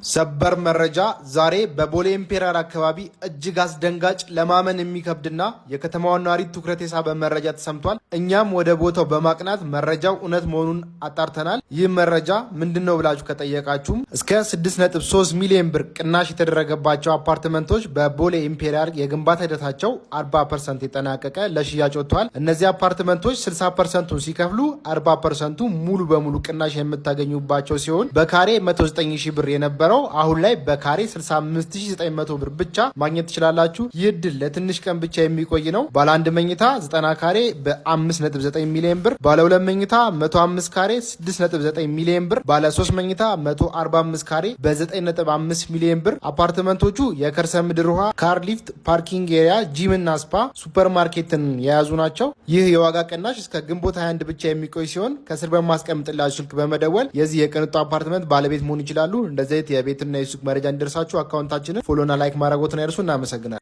ሰበር መረጃ ዛሬ በቦሌ ኢምፔሪያል አካባቢ እጅግ አስደንጋጭ ለማመን የሚከብድና የከተማዋ ነዋሪ ትኩረት የሳበ መረጃ ተሰምቷል። እኛም ወደ ቦታው በማቅናት መረጃው እውነት መሆኑን አጣርተናል። ይህ መረጃ ምንድነው ብላችሁ ከጠየቃችሁም እስከ 6.3 ሚሊዮን ብር ቅናሽ የተደረገባቸው አፓርትመንቶች በቦሌ ኢምፔሪያል የግንባታ ሂደታቸው 40% የጠናቀቀ ለሽያጭ ወጥተዋል። እነዚህ አፓርትመንቶች 60%ን ሲከፍሉ 40%ቱ ሙሉ በሙሉ ቅናሽ የምታገኙባቸው ሲሆን በካሬ 109,000 ብር የነበረው አሁን ላይ በካሬ 65900 ብር ብቻ ማግኘት ትችላላችሁ። ይህ ድል ለትንሽ ቀን ብቻ የሚቆይ ነው። ባለ 1 መኝታ 90 ካሬ በ5.9 ሚሊዮን ብር፣ ባለ 2 መኝታ 105 ካሬ 6.9 ሚሊዮን ብር፣ ባለ 3 መኝታ 145 ካሬ በ9.5 ሚሊዮን ብር። አፓርትመንቶቹ የከርሰ ምድር ውሃ፣ ካር ሊፍት፣ ፓርኪንግ ኤሪያ፣ ጂም እና ስፓ፣ ሱፐር ማርኬትን የያዙ ናቸው። ይህ የዋጋ ቅናሽ እስከ ግንቦት 21 ብቻ የሚቆይ ሲሆን ከስር በማስቀምጥላችሁ ስልክ በመደወል የዚህ የቅንጡ አፓርትመንት ባለቤት መሆን ይችላሉ። እንደዚህ የቤትና የሱቅ መረጃ እንዲደርሳችሁ አካውንታችንን ፎሎና ላይክ ማድረጎትን ያርሱ። እናመሰግናለን።